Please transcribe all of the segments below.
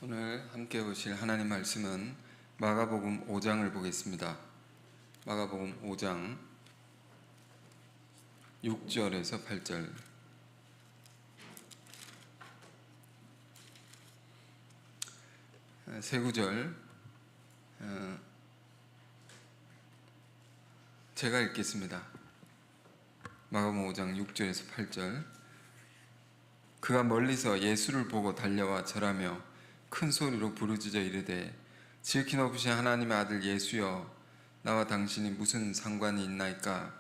오늘 함께 보실 하나님 말씀은 마가복음 5장을 보겠습니다. 마가복음 5장 6절에서 8절. 세 구절 제가 읽겠습니다. 마가복음 5장 6절에서 8절. 그가 멀리서 예수를 보고 달려와 절하며 큰 소리로 부르짖어 이르되 지극히 높으신 하나님의 아들 예수여, 나와 당신이 무슨 상관이 있나이까?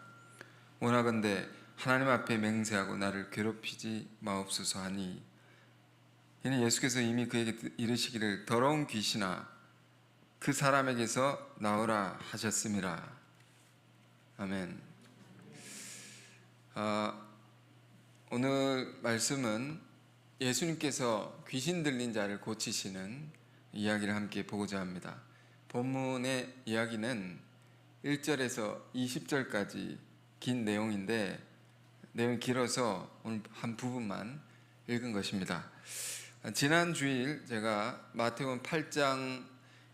원하건대 하나님 앞에 맹세하고 나를 괴롭히지 마옵소서 하니, 이는 예수께서 이미 그에게 이르시기를 더러운 귀신아 그 사람에게서 나오라 하셨음이라. 아멘. 오늘 말씀은 예수님께서 귀신 들린 자를 고치시는 이야기를 함께 보고자 합니다. 본문의 이야기는 1절에서 20절까지 긴 내용인데, 내용이 길어서 오늘 한 부분만 읽은 것입니다. 지난 주일 제가 마태복음 8장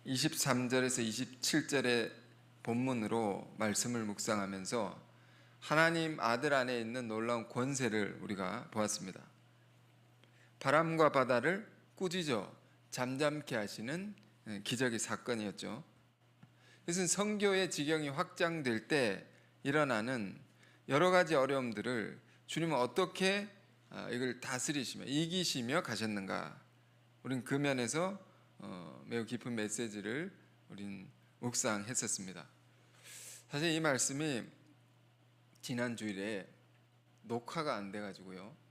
23절에서 27절의 본문으로 말씀을 묵상하면서 하나님 아들 안에 있는 놀라운 권세를 우리가 보았습니다. 바람과 바다를 꾸짖어 잠잠케 하시는 기적의 사건이었죠. 이것은 선교의 지경이 확장될 때 일어나는 여러 가지 어려움들을 주님은 어떻게 이걸 다스리시며 이기시며 가셨는가, 우린 그 면에서 매우 깊은 메시지를 우린 묵상했었습니다. 사실 이 말씀이 지난 주일에 녹화가 안 돼가지고요,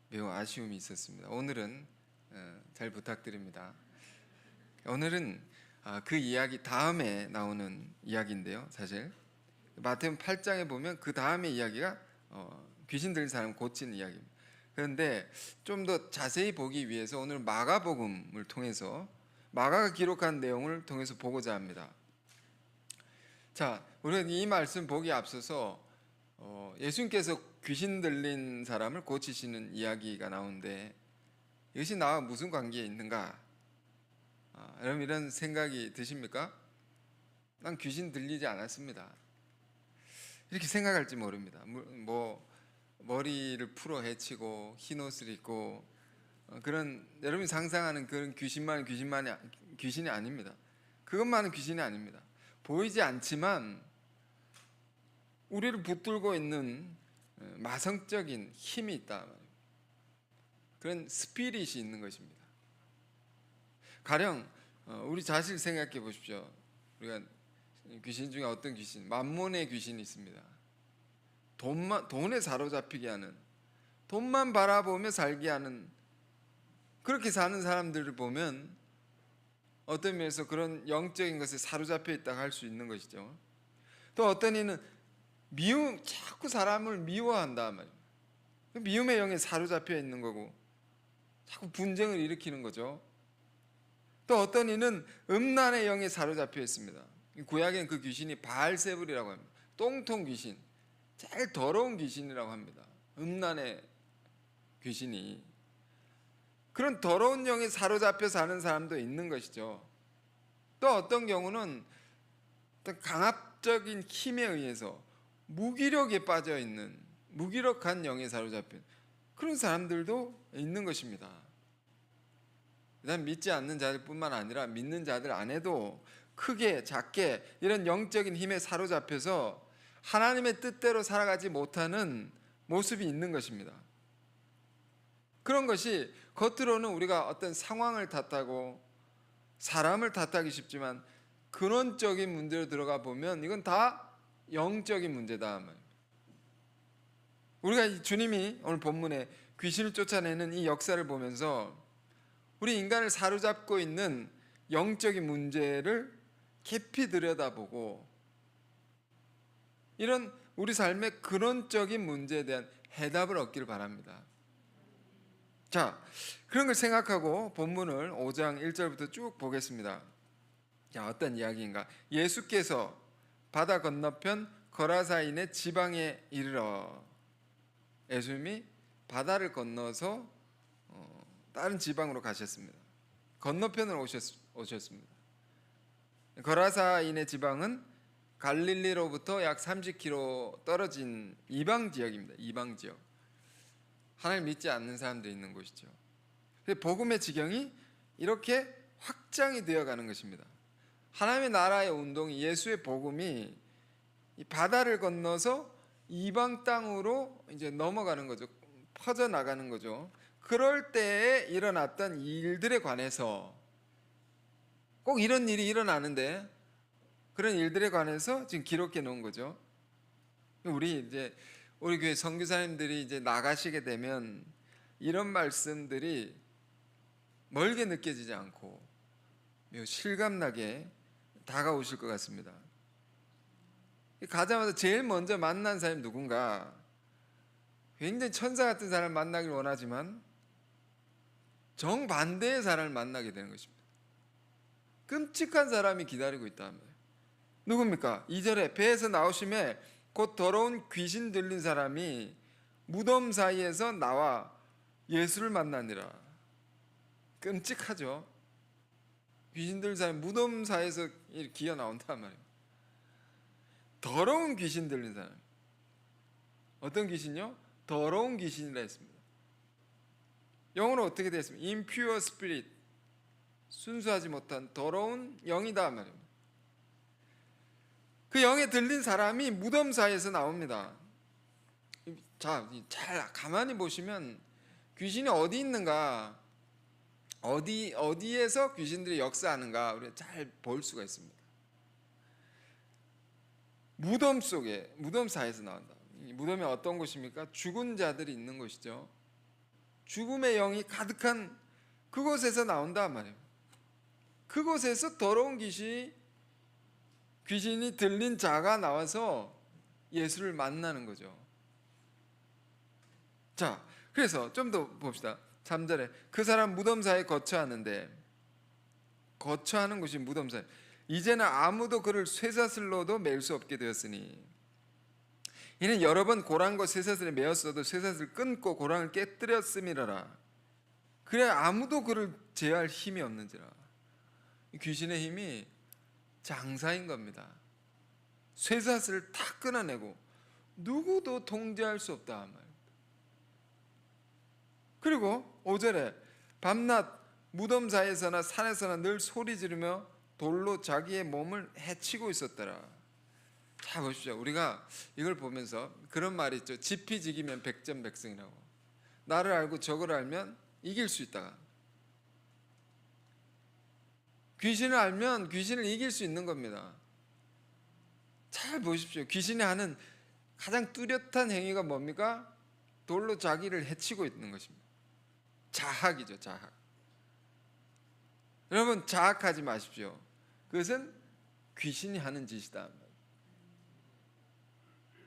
매우 아쉬움이 있었습니다. 오늘은 잘 부탁드립니다. 오늘은 그 이야기 다음에 나오는 이야기인데요. 사실 마태복음 8장에 보면 그 다음의 이야기가 귀신 들린 사람 고치는 이야기입니다. 그런데 좀 더 자세히 보기 위해서 오늘 마가복음을 통해서, 마가가 기록한 내용을 통해서 보고자 합니다. 자, 우리는 이 말씀 보기 앞서서 예수님께서 귀신 들린 사람을 고치시는 이야기가 나오는데, 이것이 나와 무슨 관계에 있는가? 여러분, 이런 생각이 드십니까? 난 귀신 들리지 않았습니다. 이렇게 생각할지 모릅니다. 뭐 머리를 풀어 헤치고 흰 옷을 입고 그런, 여러분이 상상하는 그런 귀신이 아닙니다. 그것만은 귀신이 아닙니다. 보이지 않지만 우리를 붙들고 있는 마성적인 힘이 있다, 그런 스피릿이 있는 것입니다. 가령 우리 자신을 생각해 보십시오. 우리가 귀신 중에 어떤 귀신, 만몬의 귀신이 있습니다. 돈에 사로잡히게 하는, 돈만 바라보며 살게 하는, 그렇게 사는 사람들을 보면 어떤 면에서 그런 영적인 것에 사로잡혀 있다고 할 수 있는 것이죠. 또 어떤 이는 자꾸 사람을 미워한다 말이에요. 미움의 영에 사로잡혀 있는 거고 자꾸 분쟁을 일으키는 거죠. 또 어떤 이는 음란의 영에 사로잡혀 있습니다. 구약엔 그 귀신이 바알세불이라고 합니다. 똥통 귀신, 제일 더러운 귀신이라고 합니다. 음란의 귀신이. 그런 더러운 영에 사로잡혀 사는 사람도 있는 것이죠. 또 어떤 경우는 어떤 강압적인 힘에 의해서 무기력에 빠져 있는, 무기력한 영에 사로잡힌 그런 사람들도 있는 것입니다. 일단 믿지 않는 자들뿐만 아니라 믿는 자들 안에도 크게 작게 이런 영적인 힘에 사로잡혀서 하나님의 뜻대로 살아가지 못하는 모습이 있는 것입니다. 그런 것이 겉으로는 우리가 어떤 상황을 탓하고 사람을 탓하기 쉽지만 근원적인 문제로 들어가 보면 이건 다 영적인 문제다. 우리가 주님이 오늘 본문에 귀신을 쫓아내는 이 역사를 보면서 우리 인간을 사로잡고 있는 영적인 문제를 깊이 들여다보고 이런 우리 삶의 근원적인 문제에 대한 해답을 얻기를 바랍니다. 자, 그런 걸 생각하고 본문을 5장 1절부터 쭉 보겠습니다. 자, 어떤 이야기인가? 예수께서 바다 건너편 거라사인의 지방에 이르러, 예수님이 바다를 건너서 다른 지방으로 가셨습니다. 건너편을 오셨습니다. 거라사인의 지방은 갈릴리로부터 약 30km 떨어진 이방 지역입니다. 이방 지역. 하나님 믿지 않는 사람들이 있는 곳이죠. 복음의 지경이 이렇게 확장이 되어가는 것입니다. 하나님의 나라의 운동이, 예수의 복음이 이 바다를 건너서 이방 땅으로 이제 넘어가는 거죠. 퍼져 나가는 거죠. 그럴 때에 일어났던 일들에 관해서, 꼭 이런 일이 일어나는데 그런 일들에 관해서 지금 기록해 놓은 거죠. 우리 교회 선교사님들이 이제 나가시게 되면 이런 말씀들이 멀게 느껴지지 않고 실감나게 다가오실 것 같습니다. 가자마자 제일 먼저 만난 사람이 누군가, 굉장히 천사 같은 사람을 만나길 원하지만 정반대의 사람을 만나게 되는 것입니다. 끔찍한 사람이 기다리고 있다는 거예요. 누굽니까? 2절에 배에서 나오심에 곧 더러운 귀신 들린 사람이 무덤 사이에서 나와 예수를 만나니라. 끔찍하죠. 귀신 들린 사람이 무덤 사이에서 기어 나온단 말이에요. 더러운 귀신 들린 사람. 어떤 귀신요? 더러운 귀신이라 했습니다. 영어로 어떻게 되어 있습니까? impure spirit. 순수하지 못한 더러운 영이다 말입니다. 그 영에 들린 사람이 무덤 사이에서 나옵니다. 자, 잘 가만히 보시면 귀신이 어디 있는가, 어디에서 귀신들이 역사하는가 우리가 잘 볼 수가 있습니다. 무덤 속에, 무덤 사이에서 나온다. 무덤이 어떤 곳입니까? 죽은 자들이 있는 곳이죠. 죽음의 영이 가득한 그곳에서 나온다 말이에요. 그곳에서 더러운 귀신이 들린 자가 나와서 예수를 만나는 거죠. 자, 그래서 좀 더 봅시다. 3절에 그 사람 무덤 사이에 거처하는데, 거처하는 곳이 무덤 사이. 이제는 아무도 그를 쇠사슬로도 맬 수 없게 되었으니, 이는 여러 번 고랑과 쇠사슬에 매었어도 쇠사슬을 끊고 고랑을 깨뜨렸음이라라. 그래 아무도 그를 제어할 힘이 없는지라. 귀신의 힘이 장사인 겁니다. 쇠사슬을 다 끊어내고 누구도 통제할 수 없다 말. 그리고 5절에 밤낮 무덤 사이에서나 산에서나 늘 소리 지르며 돌로 자기의 몸을 해치고 있었더라. 자 보십시오. 우리가 이걸 보면서 그런 말이 있죠. 지피지기면 백전백승이라고. 나를 알고 적을 알면 이길 수 있다. 귀신을 알면 귀신을 이길 수 있는 겁니다. 잘 보십시오. 귀신이 하는 가장 뚜렷한 행위가 뭡니까? 돌로 자기를 해치고 있는 것입니다. 자학이죠. 자학. 여러분 자학하지 마십시오. 그것은 귀신이 하는 짓이다.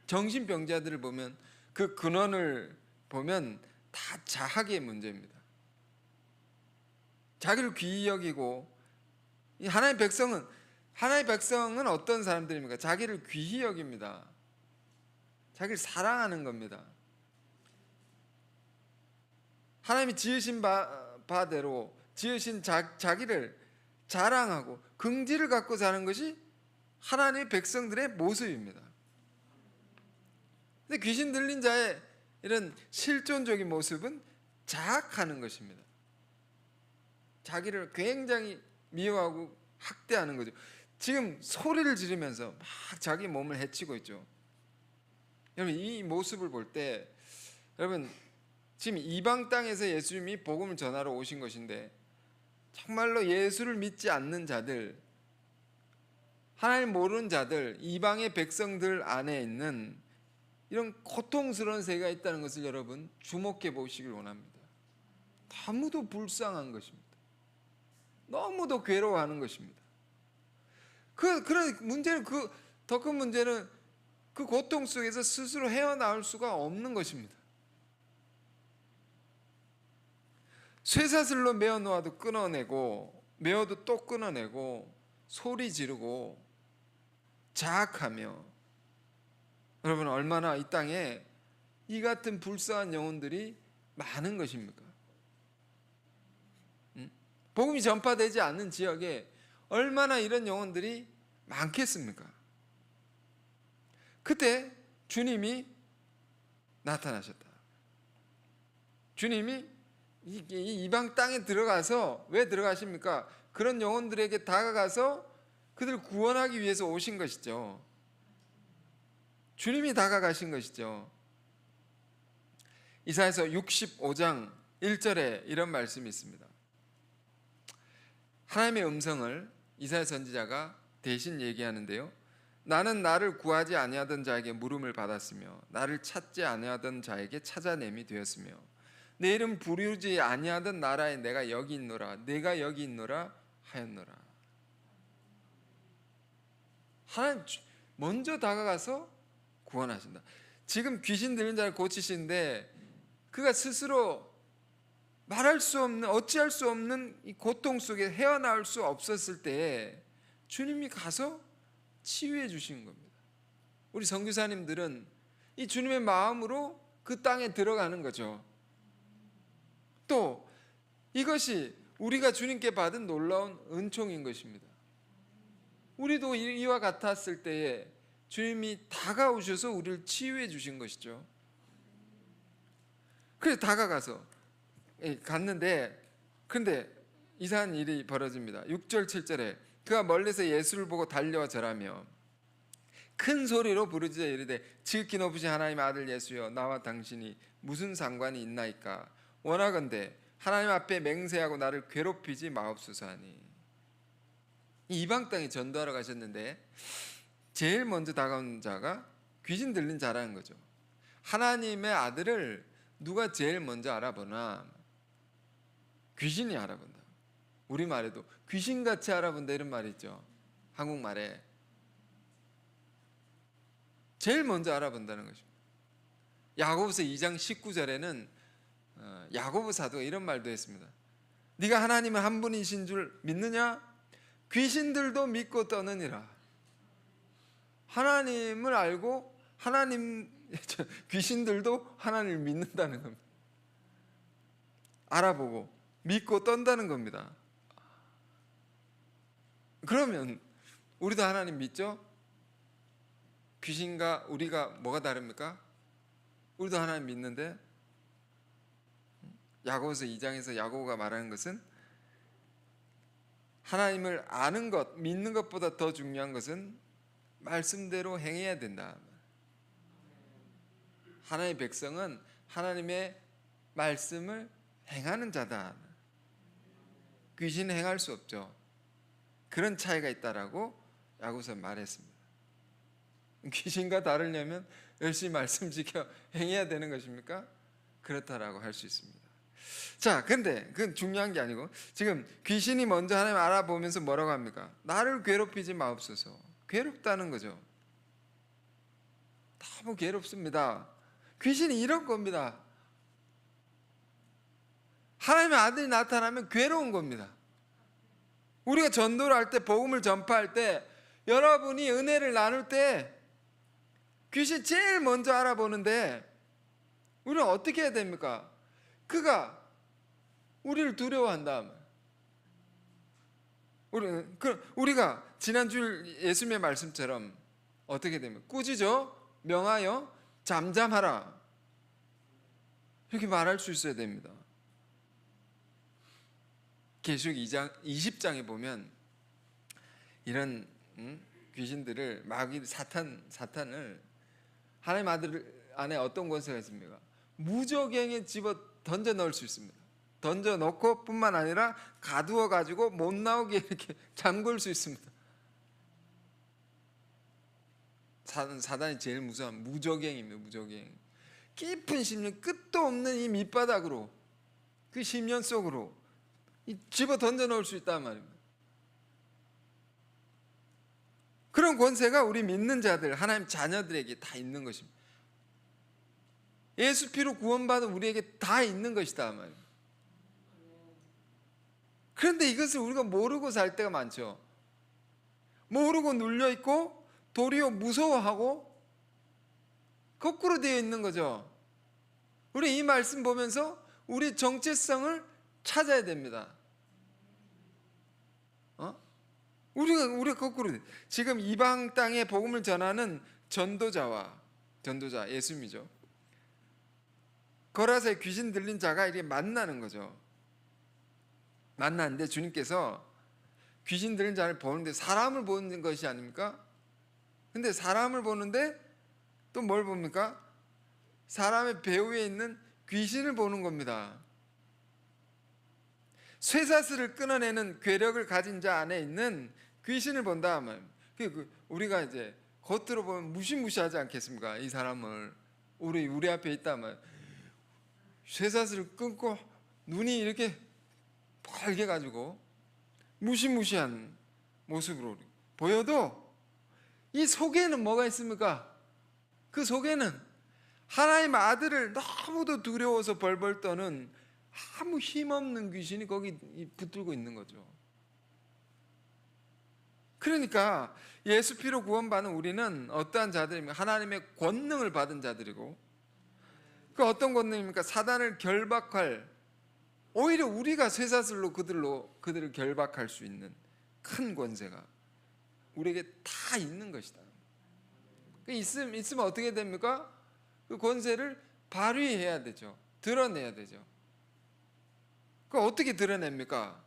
정신병자들을 보면 그 근원을 보면 다 자학의 문제입니다. 자기를 귀히 여기고, 하나님의 백성은 어떤 사람들입니까? 자기를 귀히 여깁니다. 자기를 사랑하는 겁니다. 하나님이 지으신 바대로 지으신 자기를 자랑하고 긍지를 갖고 사는 것이 하나님의 백성들의 모습입니다. 근데 귀신 들린 자의 이런 실존적인 모습은 자학하는 것입니다. 자기를 굉장히 미워하고 학대하는 거죠. 지금 소리를 지르면서 막 자기 몸을 해치고 있죠. 여러분 이 모습을 볼 때, 여러분 지금 이방 땅에서 예수님이 복음을 전하러 오신 것인데, 정말로 예수를 믿지 않는 자들, 하나님 모르는 자들, 이방의 백성들 안에 있는 이런 고통스러운 세계가 있다는 것을 여러분 주목해 보시길 원합니다. 너무도 불쌍한 것입니다. 너무도 괴로워하는 것입니다. 그런 문제는, 더 큰 문제는 그 고통 속에서 스스로 헤어나올 수가 없는 것입니다. 쇠사슬로 메어 놓아도 끊어내고, 메어도 또 끊어내고, 소리 지르고 자학하며, 여러분 얼마나 이 땅에 이 같은 불쌍한 영혼들이 많은 것입니까? 복음이 전파되지 않는 지역에 얼마나 이런 영혼들이 많겠습니까? 그때 주님이 나타나셨다. 주님이 이 이방 땅에 들어가서, 왜 들어가십니까? 그런 영혼들에게 다가가서 그들을 구원하기 위해서 오신 것이죠. 주님이 다가가신 것이죠. 이사야서 65장 1절에 이런 말씀이 있습니다. 하나님의 음성을 이사야 선지자가 대신 얘기하는데요. 나는 나를 구하지 아니하던 자에게 물음을 받았으며 나를 찾지 아니하던 자에게 찾아냄이 되었으며 내 이름 부르지 아니하던 나라에 내가 여기 있노라, 내가 여기 있노라 하였노라. 하나님 먼저 다가가서 구원하신다. 지금 귀신 들린 자를 고치시는데 그가 스스로 말할 수 없는, 어찌할 수 없는 이 고통 속에 헤어나올 수 없었을 때 주님이 가서 치유해 주신 겁니다. 우리 선교사님들은 이 주님의 마음으로 그 땅에 들어가는 거죠. 또 이것이 우리가 주님께 받은 놀라운 은총인 것입니다. 우리도 이와 같았을 때에 주님이 다가오셔서 우리를 치유해 주신 것이죠. 그래서 다가가서 갔는데, 근데 이상한 일이 벌어집니다. 6절 7절에 그가 멀리서 예수를 보고 달려와 절하며 큰 소리로 부르짖어 이르되 지극히 높으신 하나님의 아들 예수여, 나와 당신이 무슨 상관이 있나이까? 원하건대 하나님 앞에 맹세하고 나를 괴롭히지 마옵소서 하니. 이 이방 땅에 전도하러 가셨는데 제일 먼저 다가온 자가 귀신 들린 자라는 거죠. 하나님의 아들을 누가 제일 먼저 알아보나? 귀신이 알아본다. 우리말에도 귀신같이 알아본다 이런 말이 있죠. 한국말에 제일 먼저 알아본다는 것입니다. 야고보서 2장 19절에는 야고보 사도가 이런 말도 했습니다. 네가 하나님은 한 분이신 줄 믿느냐? 귀신들도 믿고 떠느니라. 하나님을 알고 귀신들도 하나님을 믿는다는 겁니다. 알아보고 믿고 떤다는 겁니다. 그러면 우리도 하나님 믿죠? 귀신과 우리가 뭐가 다릅니까? 우리도 하나님 믿는데 야고보서 2장에서 야고보가 말하는 것은 하나님을 아는 것, 믿는 것보다 더 중요한 것은 말씀대로 행해야 된다. 하나님의 백성은 하나님의 말씀을 행하는 자다. 귀신은 행할 수 없죠. 그런 차이가 있다라고 야고보서 말했습니다. 귀신과 다르려면 열심히 말씀 지켜 행해야 되는 것입니까? 그렇다라고 할 수 있습니다. 자, 근데 그건 중요한 게 아니고 지금 귀신이 먼저 하나님 알아보면서 뭐라고 합니까? 나를 괴롭히지 마옵소서. 괴롭다는 거죠. 너무 괴롭습니다. 귀신이 이런 겁니다. 하나님의 아들이 나타나면 괴로운 겁니다. 우리가 전도를 할 때, 복음을 전파할 때, 여러분이 은혜를 나눌 때 귀신 제일 먼저 알아보는데 우리는 어떻게 해야 됩니까? 그가 우리를 두려워한다. 우리가 지난주 예수님의 말씀처럼 어떻게 됩니까? 꾸짖어 명하여 잠잠하라. 이렇게 말할 수 있어야 됩니다. 계시록 2장 20장에 보면 이런 귀신들을 마귀 사탄을 하나님 아들 안에 어떤 권세가 있습니까? 무저갱에 집어 던져 넣을 수 있습니다. 던져 넣고 뿐만 아니라 가두어 가지고 못 나오게 이렇게 잠글 수 있습니다. 사단이 제일 무서운 무저갱입니다. 무저갱. 깊은 심령, 끝도 없는 이 밑바닥으로, 그 심령 속으로 집어 던져 넣을 수 있단 말입니다. 그런 권세가 우리 믿는 자들, 하나님 자녀들에게 다 있는 것입니다. 예수 피로 구원받은 우리에게 다 있는 것이다 말입니다. 그런데 이것을 우리가 모르고 살 때가 많죠. 모르고 눌려있고 도리어 무서워하고 거꾸로 되어 있는 거죠. 우리 이 말씀 보면서 우리 정체성을 찾아야 됩니다. 우리가 거꾸로 지금 이방 땅에 복음을 전하는 전도자 예수님이죠. 거라사에 귀신 들린 자가 이렇게 만나는 거죠. 만났는데 주님께서 귀신 들린 자를 보는데 사람을 보는 것이 아닙니까? 근데 사람을 보는데 또 뭘 봅니까? 사람의 배후에 있는 귀신을 보는 겁니다. 쇠사슬을 끊어내는 괴력을 가진 자 안에 있는 귀신을 본다 하면, 우리가 이제 겉으로 보면 무시무시하지 않겠습니까? 이 사람을 우리 앞에 있다면 쇠사슬을 끊고 눈이 이렇게 빨개 가지고 무시무시한 모습으로 보여도 이 속에는 뭐가 있습니까? 그 속에는 하나님 아들을 너무도 두려워서 벌벌 떠는 아무 힘없는 귀신이 거기 붙들고 있는 거죠. 그러니까 예수 피로 구원받은 우리는 어떠한 자들입니까? 하나님의 권능을 받은 자들이고, 그 어떤 권능입니까? 사단을 결박할, 오히려 우리가 쇠사슬로 그들을 결박할 수 있는 큰 권세가 우리에게 다 있는 것이다. 있으면 어떻게 됩니까? 그 권세를 발휘해야 되죠. 드러내야 되죠. 그 어떻게 드러냅니까?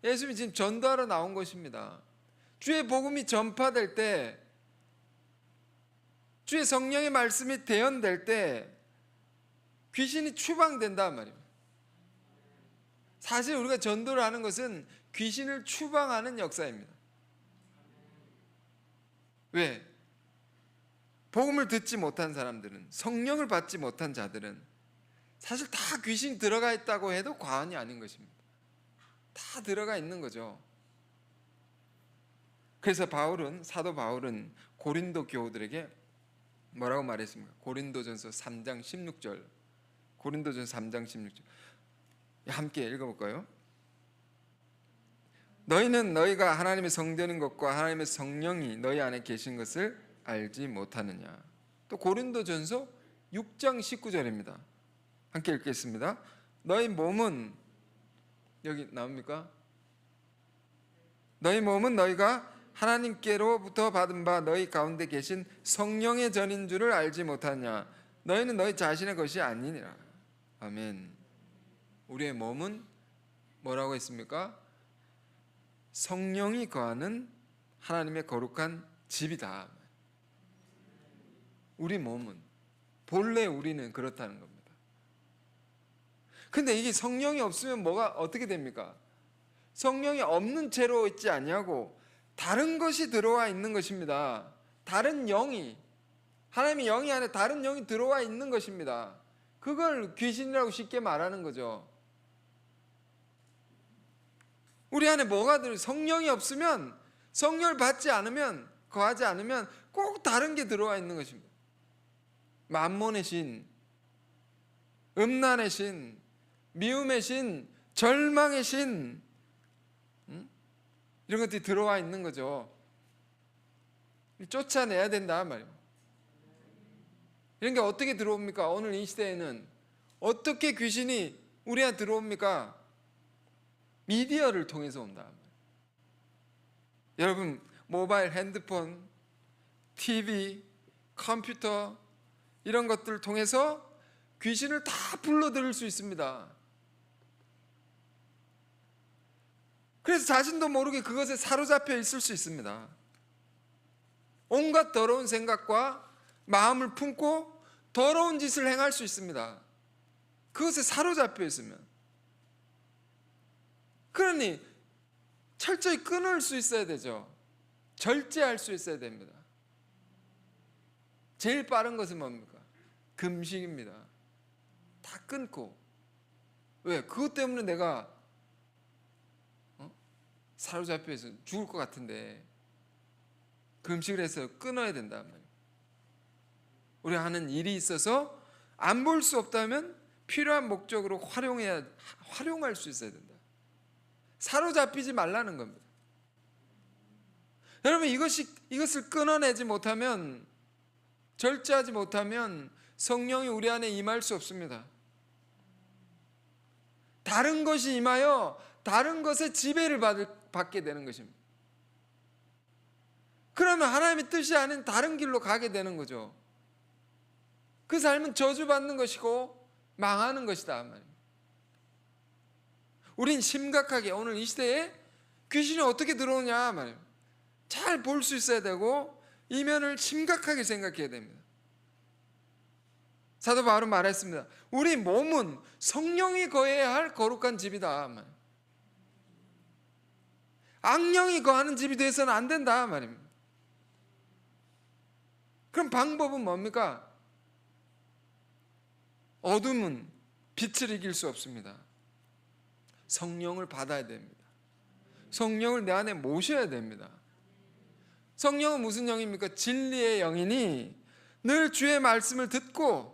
예수님이 지금 전도하러 나온 것입니다. 주의 복음이 전파될 때, 주의 성령의 말씀이 대언될 때 귀신이 추방된단 말입니다. 사실 우리가 전도를 하는 것은 귀신을 추방하는 역사입니다. 왜? 복음을 듣지 못한 사람들은, 성령을 받지 못한 자들은 사실 다 귀신이 들어가 있다고 해도 과언이 아닌 것입니다. 다 들어가 있는 거죠. 그래서 사도 바울은 고린도 교우들에게 뭐라고 말했습니까? 고린도전서 3장 16절. 고린도전서 3장 16절. 함께 읽어볼까요? 너희는 너희가 하나님의 성전인 것과 하나님의 성령이 너희 안에 계신 것을 알지 못하느냐. 또 고린도전서 6장 19절입니다. 함께 읽겠습니다. 너희 몸은, 여기 나옵니까? 너희 몸은 너희가 하나님께로부터 받은 바 너희 가운데 계신 성령의 전인 줄을 알지 못하냐. 너희는 너희 자신의 것이 아니니라. 아멘. 우리의 몸은 뭐라고 했습니까? 성령이 거하는 하나님의 거룩한 집이다. 우리 몸은, 본래 우리는 그렇다는 겁니다. 근데 이게 성령이 없으면 어떻게 됩니까? 성령이 없는 채로 있지 아니하고 다른 것이 들어와 있는 것입니다. 다른 영이, 하나님의 영이 안에 다른 영이 들어와 있는 것입니다. 그걸 귀신이라고 쉽게 말하는 거죠. 우리 안에 성령이 없으면, 성령을 받지 않으면, 거하지 않으면 꼭 다른 게 들어와 있는 것입니다. 만몬의 신, 음란의 신, 미움의 신, 절망의 신, 이런 것들이 들어와 있는 거죠. 쫓아내야 된다 말이에요. 이런 게 어떻게 들어옵니까? 오늘 이 시대에는 어떻게 귀신이 우리한테 들어옵니까? 미디어를 통해서 온다. 여러분, 모바일, 핸드폰, TV, 컴퓨터 이런 것들을 통해서 귀신을 다 불러들일 수 있습니다. 그래서 자신도 모르게 그것에 사로잡혀 있을 수 있습니다. 온갖 더러운 생각과 마음을 품고 더러운 짓을 행할 수 있습니다. 그것에 사로잡혀 있으면. 그러니 철저히 끊을 수 있어야 되죠. 절제할 수 있어야 됩니다. 제일 빠른 것은 뭡니까? 금식입니다. 다 끊고. 왜? 그것 때문에 내가 사로잡혀서 죽을 것 같은데 금식을 해서 끊어야 된단 말이에요. 우리가 하는 일이 있어서 안 볼 수 없다면 필요한 목적으로 활용할 수 있어야 된다. 사로잡히지 말라는 겁니다. 여러분, 이것을 끊어내지 못하면, 절제하지 못하면 성령이 우리 안에 임할 수 없습니다. 다른 것이 임하여 다른 것에 지배를 받게 되는 것입니다. 그러면 하나님의 뜻이 아닌 다른 길로 가게 되는 거죠. 그 삶은 저주받는 것이고 망하는 것이다 말입니다. 우린 심각하게 오늘 이 시대에 귀신이 어떻게 들어오냐 말이에요. 잘 볼 수 있어야 되고 이면을 심각하게 생각해야 됩니다. 사도 바울은 말했습니다. 우리 몸은 성령이 거해야 할 거룩한 집이다 말이에요. 악령이 거하는 집이 돼서는 안 된다 말입니다. 그럼 방법은 뭡니까? 어둠은 빛을 이길 수 없습니다. 성령을 받아야 됩니다. 성령을 내 안에 모셔야 됩니다. 성령은 무슨 영입니까? 진리의 영이니 늘 주의 말씀을 듣고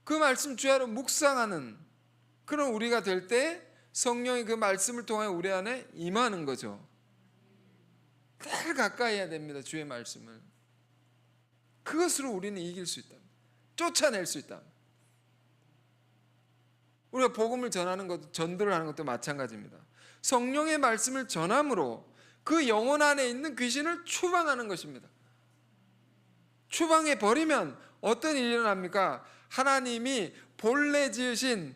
그 말씀 주야로 묵상하는 그런 우리가 될 때 성령이 그 말씀을 통해 우리 안에 임하는 거죠. 늘 가까이 해야 됩니다. 주의 말씀을. 그것으로 우리는 이길 수 있다. 쫓아낼 수 있다. 우리가 복음을 전하는 것도, 전도를 하는 것도 마찬가지입니다. 성령의 말씀을 전함으로 그 영혼 안에 있는 귀신을 추방하는 것입니다. 추방해 버리면 어떤 일이 일어납니까? 하나님이 본래 지으신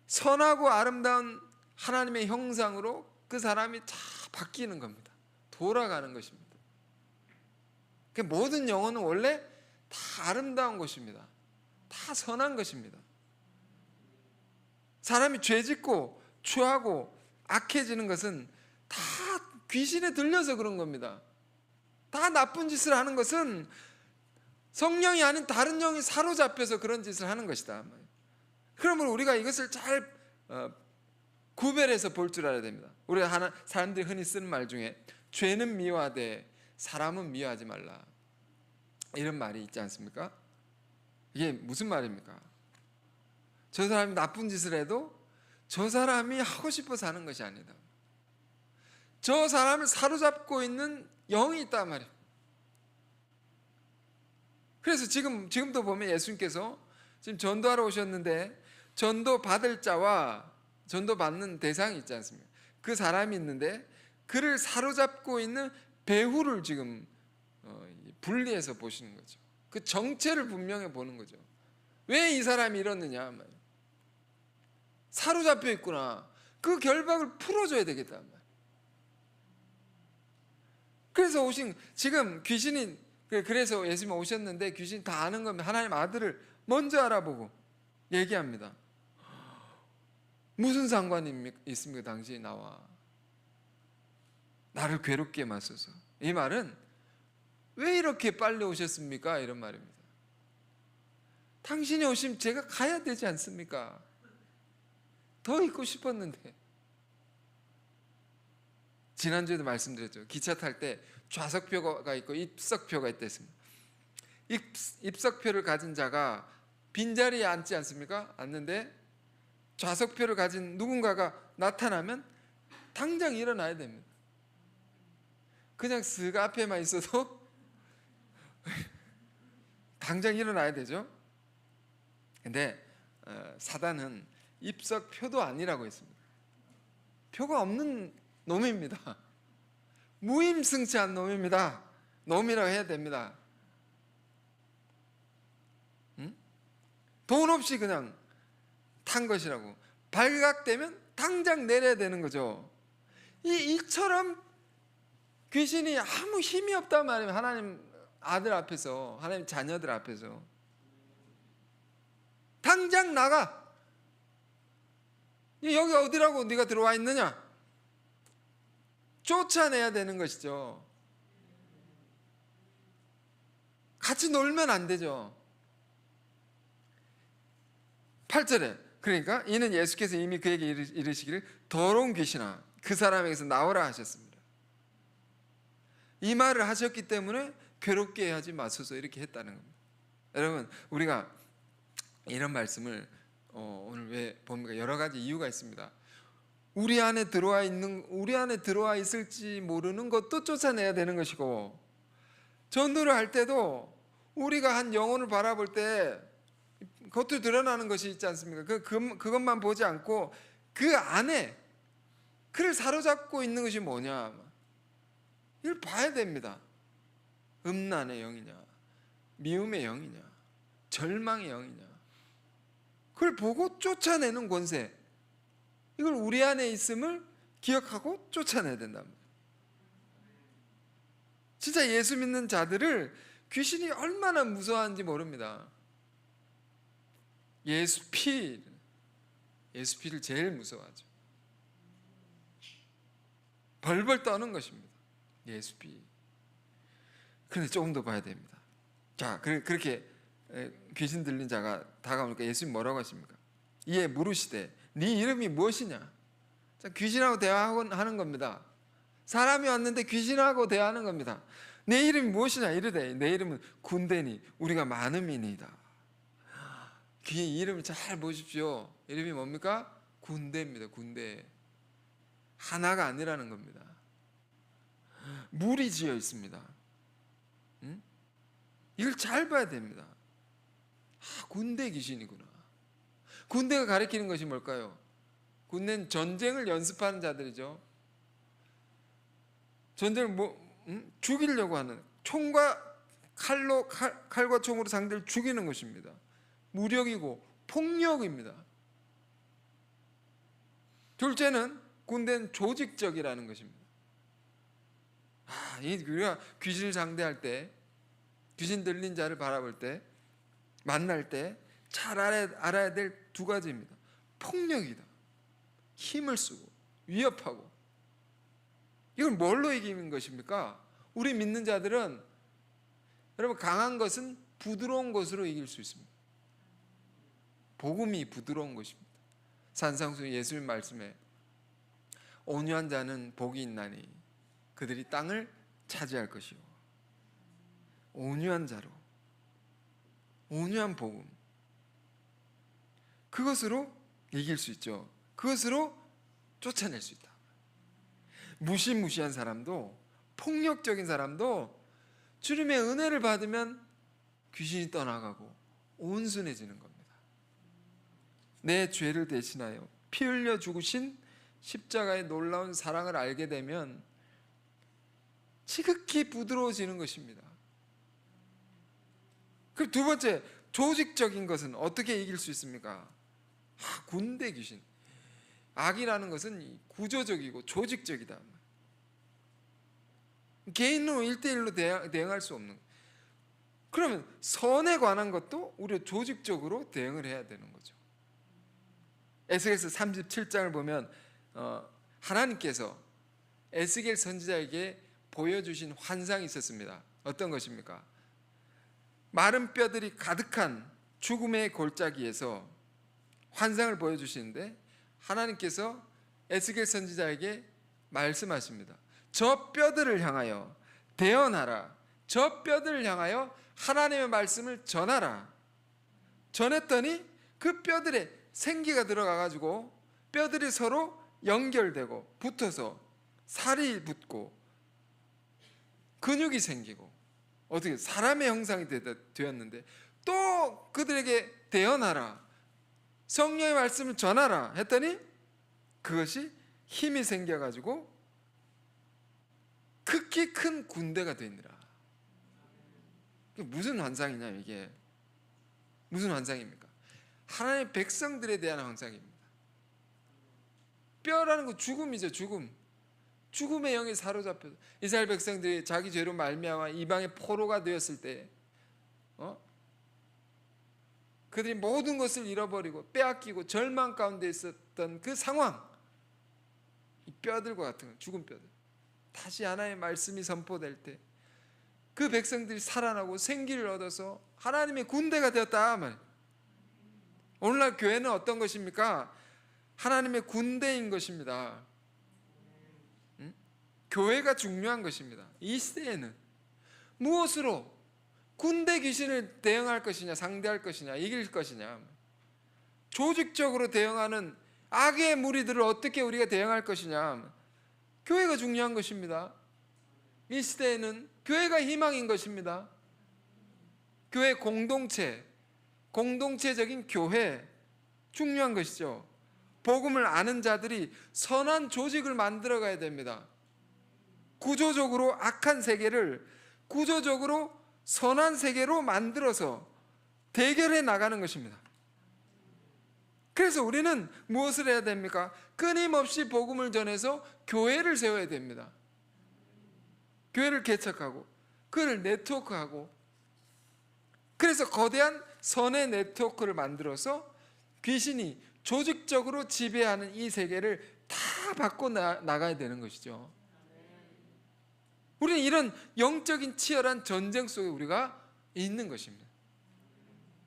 선하고 아름다운 하나님의 형상으로 그 사람이 다 바뀌는 겁니다. 돌아가는 것입니다. 모든 영혼은 원래 다 아름다운 것입니다. 다 선한 것입니다. 사람이 죄짓고 추하고 악해지는 것은 다 귀신에 들려서 그런 겁니다. 다 나쁜 짓을 하는 것은 성령이 아닌 다른 영이 사로잡혀서 그런 짓을 하는 것이다. 그러면 우리가 이것을 잘 구별해서 볼 줄 알아야 됩니다. 우리가 사람들이 흔히 쓰는 말 중에 죄는 미워하되 사람은 미워하지 말라, 이런 말이 있지 않습니까? 이게 무슨 말입니까? 저 사람이 나쁜 짓을 해도 저 사람이 하고 싶어서 하는 것이 아니다. 저 사람을 사로잡고 있는 영이 있단 말이에요. 그래서 지금도 보면 예수님께서 지금 전도하러 오셨는데 전도 받을 자와 전도 받는 대상이 있지 않습니까? 그 사람이 있는데 그를 사로잡고 있는 배후를 지금 분리해서 보시는 거죠. 그 정체를 분명히 보는 거죠. 왜 이 사람이 이러느냐, 사로잡혀 있구나. 그 결박을 풀어줘야 되겠다. 그래서 지금 귀신이, 그래서 예수님 오셨는데 귀신이 다 아는 겁니다. 하나님 아들을 먼저 알아보고 얘기합니다. 무슨 상관이 있습니까? 당신이 나와 나를 괴롭게 맞서서. 이 말은 왜 이렇게 빨리 오셨습니까? 이런 말입니다. 당신이 오시면 제가 가야 되지 않습니까? 더 있고 싶었는데. 지난주에도 말씀드렸죠. 기차 탈 때 좌석표가 있고 입석표가 있다 했습니다. 입석표를 가진 자가 빈자리에 앉지 않습니까? 앉는데 좌석표를 가진 누군가가 나타나면 당장 일어나야 됩니다. 그냥 쓱 앞에만 있어도 당장 일어나야 되죠. 근데 사단은 입석표도 아니라고 했습니다. 표가 없는 놈입니다. 무임승차한 놈입니다. 놈이라고 해야 됩니다. 돈 없이 그냥 탄 것이라고. 발각되면 당장 내려야 되는 거죠. 이처럼 귀신이 아무 힘이 없단 말이에요. 하나님 아들 앞에서, 하나님 자녀들 앞에서. 당장 나가. 여기 어디라고 네가 들어와 있느냐? 쫓아내야 되는 것이죠. 같이 놀면 안 되죠. 8절에 그러니까 이는 예수께서 이미 그에게 이르시기를 더러운 귀신아 그 사람에게서 나오라 하셨습니다. 이 말을 하셨기 때문에 괴롭게 하지 마소서 이렇게 했다는 겁니다. 여러분, 우리가 이런 말씀을 오늘 왜 봅니까? 여러 가지 이유가 있습니다. 우리 안에 들어와 있을지 모르는 것도 쫓아내야 되는 것이고, 전도를 할 때도 우리가 한 영혼을 바라볼 때 겉으로 드러나는 것이 있지 않습니까? 그것만 보지 않고 그 안에 그를 사로잡고 있는 것이 뭐냐, 이걸 봐야 됩니다. 음란의 영이냐, 미움의 영이냐, 절망의 영이냐, 그걸 보고 쫓아내는 권세, 이걸 우리 안에 있음을 기억하고 쫓아내야 된답니다. 진짜 예수 믿는 자들을 귀신이 얼마나 무서워하는지 모릅니다. 예수피를 제일 무서워하죠. 벌벌 떠는 것입니다. 예수피. 그런데 조금 더 봐야 됩니다. 자, 그렇게 귀신 들린 자가 다가오니까 예수님 뭐라고 하십니까? 이에 물으시되 네 이름이 무엇이냐? 자, 귀신하고 대화하는 겁니다. 사람이 왔는데 귀신하고 대화하는 겁니다. 내 이름이 무엇이냐? 이르되 내 이름은 군대니 우리가 많음이니이다. 귀의 이름을 잘 보십시오. 이름이 뭡니까? 군대입니다. 군대. 하나가 아니라는 겁니다. 물이 지어 있습니다. 이걸 잘 봐야 됩니다. 군대 귀신이구나. 군대가 가리키는 것이 뭘까요? 군대는 전쟁을 연습하는 자들이죠. 전쟁을 죽이려고 하는, 총과 칼과 총으로 상대를 죽이는 것입니다. 무력이고 폭력입니다. 둘째는 군대는 조직적이라는 것입니다. 우리가 귀신을 상대할 때, 귀신 들린 자를 바라볼 때, 만날 때 잘 알아야 될 두 가지입니다. 폭력이다. 힘을 쓰고 위협하고. 이걸 뭘로 이기는 것입니까? 우리 믿는 자들은, 여러분, 강한 것은 부드러운 것으로 이길 수 있습니다. 복음이 부드러운 것입니다. 산상수 예수님 말씀에 온유한 자는 복이 있나니 그들이 땅을 차지할 것이요. 온유한 자로, 온유한 복음, 그것으로 이길 수 있죠. 그것으로 쫓아낼 수 있다. 무시무시한 사람도, 폭력적인 사람도 주님의 은혜를 받으면 귀신이 떠나가고 온순해지는 겁니다. 내 죄를 대신하여 피 흘려 죽으신 십자가의 놀라운 사랑을 알게 되면 지극히 부드러워지는 것입니다. 그리고 두 번째, 조직적인 것은 어떻게 이길 수 있습니까? 군대 귀신. 악이라는 것은 구조적이고 조직적이다. 개인으로 1대1로 대응할 수 없는. 그러면 선에 관한 것도 우리가 조직적으로 대응을 해야 되는 거죠. 에스겔서 37장을 보면 하나님께서 에스겔 선지자에게 보여주신 환상이 있었습니다. 어떤 것입니까? 마른 뼈들이 가득한 죽음의 골짜기에서 환상을 보여주시는데, 하나님께서 에스겔 선지자에게 말씀하십니다. 저 뼈들을 향하여 대언하라. 저 뼈들을 향하여 하나님의 말씀을 전하라. 전했더니 그 뼈들에 생기가 들어가가지고 뼈들이 서로 연결되고 붙어서 살이 붙고 근육이 생기고, 어떻게 사람의 형상이 되었는데, 또 그들에게 대언하라, 성령의 말씀을 전하라 했더니 그것이 힘이 생겨가지고 극히 큰 군대가 되니라. 무슨 환상이냐, 이게 무슨 환상입니까? 하나님의 백성들에 대한 환상입니다. 뼈라는 거 죽음이죠. 죽음의 영에 사로잡혀 이스라엘 백성들이 자기 죄로 말미암아 이방의 포로가 되었을 때, 그들이 모든 것을 잃어버리고 빼앗기고 절망 가운데 있었던 그 상황, 이 뼈들과 같은 죽은 뼈들, 다시 하나님의 말씀이 선포될 때 그 백성들이 살아나고 생기를 얻어서 하나님의 군대가 되었다 말. 오늘날 교회는 어떤 것입니까? 하나님의 군대인 것입니다. 교회가 중요한 것입니다. 이 시대에는 무엇으로 군대 귀신을 대응할 것이냐, 상대할 것이냐, 이길 것이냐, 조직적으로 대응하는 악의 무리들을 어떻게 우리가 대응할 것이냐, 교회가 중요한 것입니다. 이 시대에는 교회가 희망인 것입니다. 교회 공동체적인 교회 중요한 것이죠. 복음을 아는 자들이 선한 조직을 만들어 가야 됩니다. 구조적으로 악한 세계를 구조적으로 선한 세계로 만들어서 대결해 나가는 것입니다. 그래서 우리는 무엇을 해야 됩니까? 끊임없이 복음을 전해서 교회를 세워야 됩니다. 교회를 개척하고 그를 네트워크하고, 그래서 거대한 선의 네트워크를 만들어서 귀신이 조직적으로 지배하는 이 세계를 다 바꿔 나가야 되는 것이죠. 우리는 이런 영적인 치열한 전쟁 속에 우리가 있는 것입니다.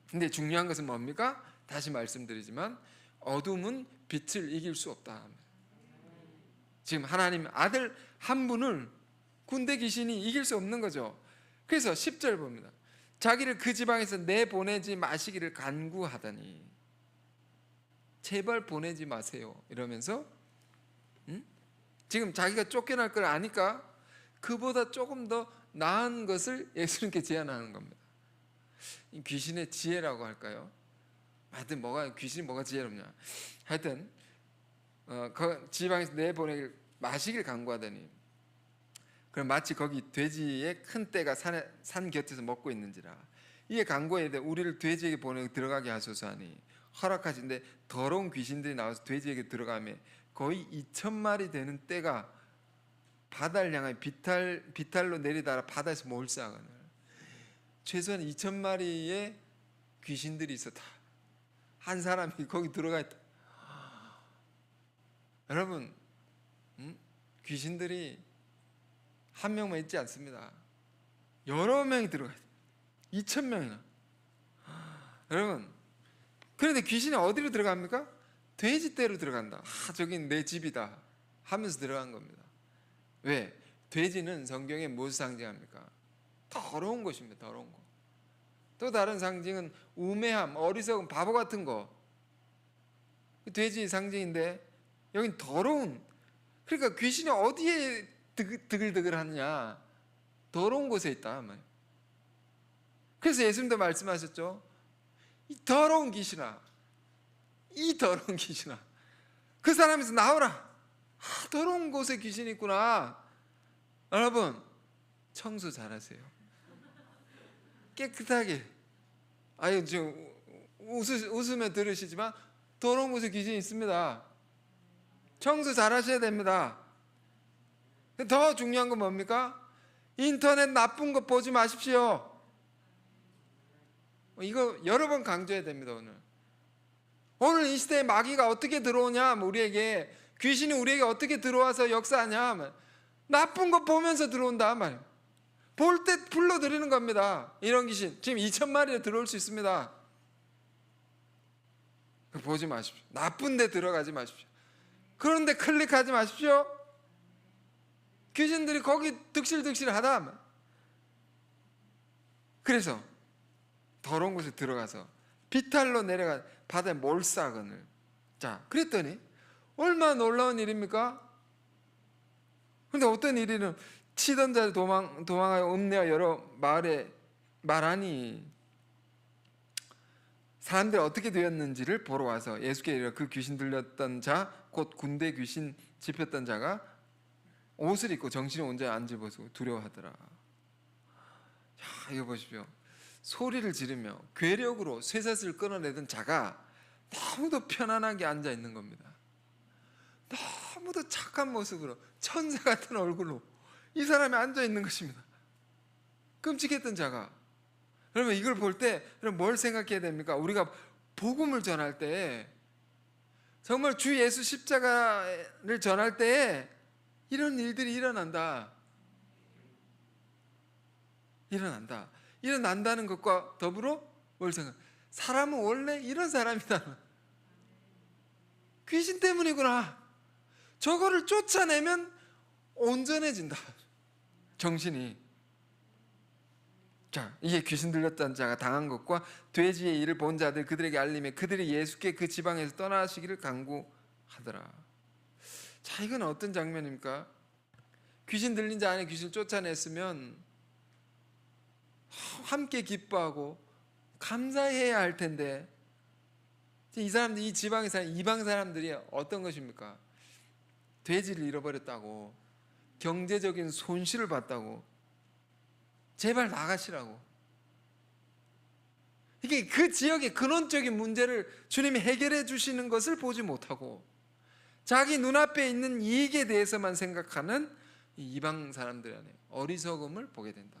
근데 중요한 것은 뭡니까? 다시 말씀드리지만 어둠은 빛을 이길 수 없다. 지금 하나님 아들 한 분을 군대 귀신이 이길 수 없는 거죠. 그래서 10절 봅니다. 자기를 그 지방에서 내보내지 마시기를 간구하더니, 제발 보내지 마세요 이러면서 지금 자기가 쫓겨날 걸 아니까 그보다 조금 더 나은 것을 예수님께 제안하는 겁니다. 귀신의 지혜라고 할까요? 하여튼 귀신이 뭐가 지혜롭냐, 하여튼 그 지방에서 내보내길 마시길 간구하더니, 그럼 마치 거기 돼지의 큰 떼가 산 곁에서 먹고 있는지라 이에 간구해야 돼. 우리를 돼지에게 보내 들어가게 하소서 하니 허락하신데 더러운 귀신들이 나와서 돼지에게 들어가며 거의 2,000마리 되는 떼가 바다를 향하여 비탈로 내리다가 바다에서 몰사하거늘. 최소한 2,000마리의 귀신들이 있었다. 한 사람이 거기 들어가 있다. 여러분, 귀신들이 한 명만 있지 않습니다. 여러 명이 들어가 있다. 2,000명이나. 여러분, 그런데 귀신이 어디로 들어갑니까? 돼지떼로 들어간다. 저긴 내 집이다 하면서 들어간 겁니다. 왜? 돼지는 성경에 무엇을 상징합니까? 더러운 것입니다. 더러운 거. 또 다른 상징은 우매함, 어리석음, 바보 같은 거. 돼지 상징인데 여긴 더러운, 그러니까 귀신이 어디에 드글드글 하느냐? 더러운 곳에 있다. 그래서 예수님도 말씀하셨죠. 이 더러운 귀신아, 이 더러운 귀신아, 그 사람에서 나오라. 더러운 곳에 귀신이 있구나. 여러분, 청소 잘하세요. 깨끗하게. 아유, 지금 웃으며 들으시지만 더러운 곳에 귀신이 있습니다. 청소 잘하셔야 됩니다. 더 중요한 건 뭡니까? 인터넷 나쁜 거 보지 마십시오. 이거 여러 번 강조해야 됩니다. 오늘 이 시대에 마귀가 어떻게 들어오냐, 우리에게 귀신이 우리에게 어떻게 들어와서 역사하냐, 나쁜 거 보면서 들어온다 말이에요. 볼 때 불러들이는 겁니다. 이런 귀신 지금 2,000마리에 들어올 수 있습니다. 보지 마십시오. 나쁜 데 들어가지 마십시오. 그런데 클릭하지 마십시오. 귀신들이 거기 득실득실하다. 그래서 더러운 곳에 들어가서 비탈로 내려가 바다에 몰사하거늘. 자, 그랬더니 얼마나 놀라운 일입니까? 그런데 어떤 일이는 치던 자를 도망하여 읍내와 여러 마을에 말하니, 사람들이 어떻게 되었는지를 보러 와서 예수께 이르러 그 귀신 들렸던 자, 곧 군대 귀신 집혔던 자가 옷을 입고 정신이 온 자에 앉아 보시고 두려워하더라. 자, 이거 보십시오. 소리를 지르며 괴력으로 쇠사슬을 끊어내던 자가 너무도 편안하게 앉아 있는 겁니다. 너무도 착한 모습으로 천사 같은 얼굴로 이 사람이 앉아 있는 것입니다. 끔찍했던 자가. 여러분, 이걸 볼 때 뭘 생각해야 됩니까? 우리가 복음을 전할 때, 정말 주 예수 십자가를 전할 때 이런 일들이 일어난다는 것과 더불어 뭘 생각? 사람은 원래 이런 사람이다. 귀신 때문이구나. 저거를 쫓아내면 온전해진다. 정신이. 자, 이게 귀신 들렸던 자가 당한 것과 돼지의 일을 본 자들 그들에게 알리며 그들이 예수께 그 지방에서 떠나시기를 간구하더라. 자, 이건 어떤 장면입니까? 귀신 들린 자 안에 귀신을 쫓아냈으면 함께 기뻐하고 감사해야 할 텐데, 이 사람들, 이 지방에 사는 이방 사람들이 어떤 것입니까? 돼지를 잃어버렸다고, 경제적인 손실을 봤다고, 제발 나가시라고. 이게 그 지역의 근원적인 문제를 주님이 해결해 주시는 것을 보지 못하고 자기 눈앞에 있는 이익에 대해서만 생각하는 이 이방 사람들 안에 어리석음을 보게 된다.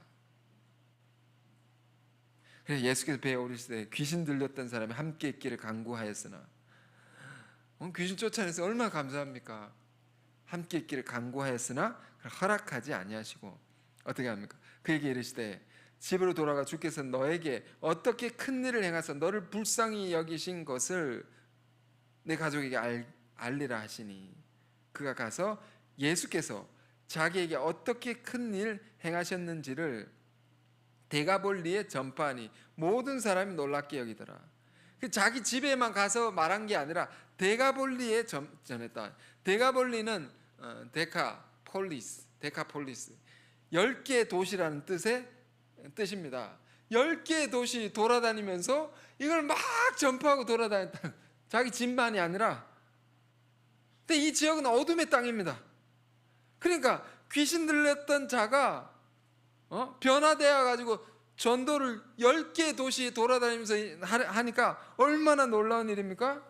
그래서 예수께서 배에 오르실 때 귀신 들렸던 사람이 함께 있기를 간구하였으나, 귀신 쫓아내서 얼마나 감사합니까? 함께 있기를 간구하였으나 허락하지 아니하시고 어떻게 합니까? 그에게 이르시되 집으로 돌아가 주께서 너에게 어떻게 큰 일을 행하사 너를 불쌍히 여기신 것을 내 가족에게 알리라 하시니, 그가 가서 예수께서 자기에게 어떻게 큰 일 행하셨는지를 데가볼리에 전파하니 모든 사람이 놀랍게 여기더라. 자기 집에만 가서 말한 게 아니라 데가볼리에 전했다. 데가볼리는 데카폴리스 10개의 도시라는 뜻입니다. 10개의 도시 돌아다니면서 이걸 막 전파하고 돌아다녔다. 자기 집만이 아니라. 근데 이 지역은 어둠의 땅입니다. 그러니까 귀신 들렸던 자가 변화되어 가지고 전도를 10개의 도시 돌아다니면서 하니까 얼마나 놀라운 일입니까?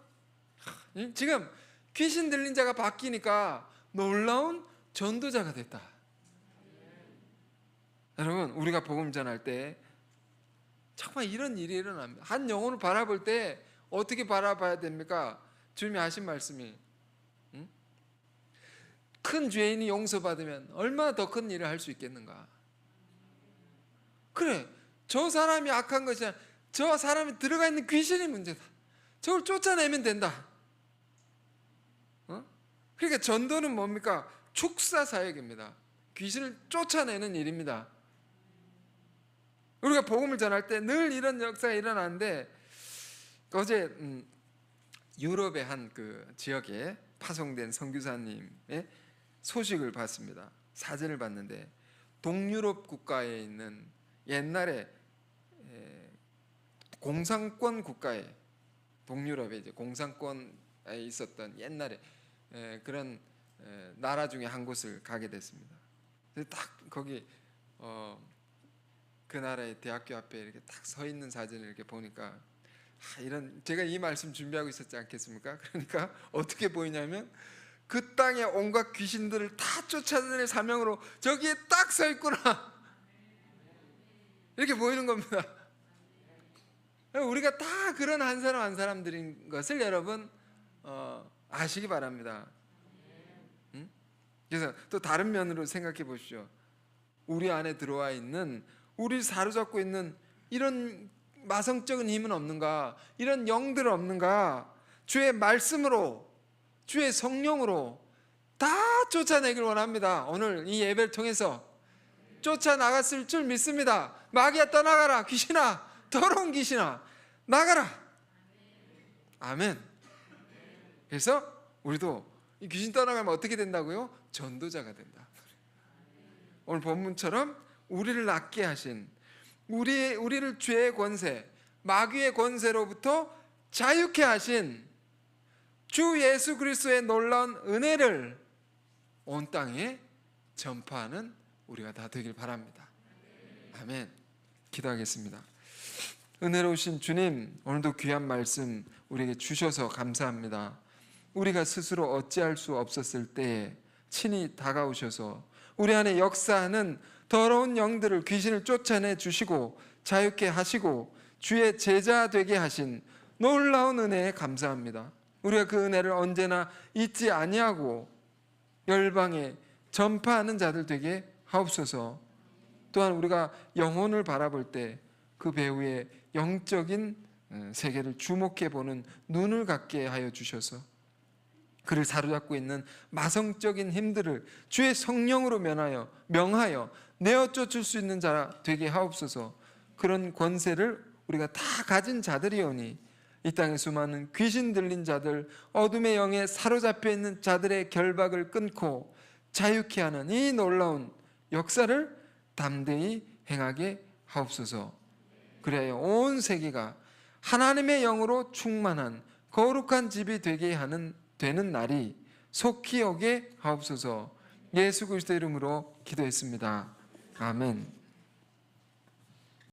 지금 귀신 들린 자가 바뀌니까 놀라운 전도자가 됐다. 여러분, 우리가 복음 전할 때 정말 이런 일이 일어납니다. 한 영혼을 바라볼 때 어떻게 바라봐야 됩니까? 주님이 하신 말씀이 큰 죄인이 용서받으면 얼마나 더 큰 일을 할 수 있겠는가. 그래, 저 사람이 악한 것이 아니라 저 사람이 들어가 있는 귀신이 문제다. 저걸 쫓아내면 된다. 그러니까 전도는 뭡니까? 축사 사역입니다. 귀신을 쫓아내는 일입니다. 우리가 복음을 전할 때 늘 이런 역사가 일어나는데, 어제 유럽의 한 그 지역에 파송된 선교사님의 소식을 봤습니다. 사진을 봤는데 동유럽 국가에 있는 옛날에 공산권 국가에, 동유럽에 이제 공산권에 있었던 옛날에 그런 나라 중에 한 곳을 가게 됐습니다. 딱 거기 그 나라의 대학교 앞에 이렇게 딱 서 있는 사진을 이렇게 보니까 이런, 제가 이 말씀 준비하고 있었지 않겠습니까? 그러니까 어떻게 보이냐면 그 땅의 온갖 귀신들을 다 쫓아낼 사명으로 저기에 딱 서 있구나, 이렇게 보이는 겁니다. 우리가 다 그런 한 사람 한 사람들인 것을 여러분 아시기 바랍니다. 그래서 또 다른 면으로 생각해 보십시오. 우리 안에 들어와 있는, 우리 사로잡고 있는 이런 마성적인 힘은 없는가? 이런 영들은 없는가? 주의 말씀으로, 주의 성령으로 다 쫓아내길 원합니다. 오늘 이 예배를 통해서 쫓아나갔을 줄 믿습니다. 마귀야 떠나가라. 귀신아, 더러운 귀신아 나가라. 아멘. 그래서 우리도 이 귀신 떠나가면 어떻게 된다고요? 전도자가 된다. 오늘 본문처럼 우리를 낫게 하신, 우리를 죄의 권세, 마귀의 권세로부터 자유케 하신 주 예수 그리스도의 놀라운 은혜를 온 땅에 전파하는 우리가 다 되길 바랍니다. 아멘. 기도하겠습니다. 은혜로우신 주님, 오늘도 귀한 말씀 우리에게 주셔서 감사합니다. 우리가 스스로 어찌할 수 없었을 때에 친히 다가오셔서 우리 안에 역사하는 더러운 영들을, 귀신을 쫓아내 주시고 자유케 하시고 주의 제자 되게 하신 놀라운 은혜에 감사합니다. 우리가 그 은혜를 언제나 잊지 아니하고 열방에 전파하는 자들 되게 하옵소서. 또한 우리가 영혼을 바라볼 때 그 배후의 영적인 세계를 주목해 보는 눈을 갖게 하여 주셔서 그를 사로잡고 있는 마성적인 힘들을 주의 성령으로 명하여 내어 쫓을 수 있는 자 되게 하옵소서. 그런 권세를 우리가 다 가진 자들이오니 이 땅에 수많은 귀신 들린 자들, 어둠의 영에 사로잡혀 있는 자들의 결박을 끊고 자유케 하는 이 놀라운 역사를 담대히 행하게 하옵소서. 그래야 온 세계가 하나님의 영으로 충만한 거룩한 집이 되는 날이 속히 오게 하옵소서. 예수 그리스도 이름으로 기도했습니다. 아멘.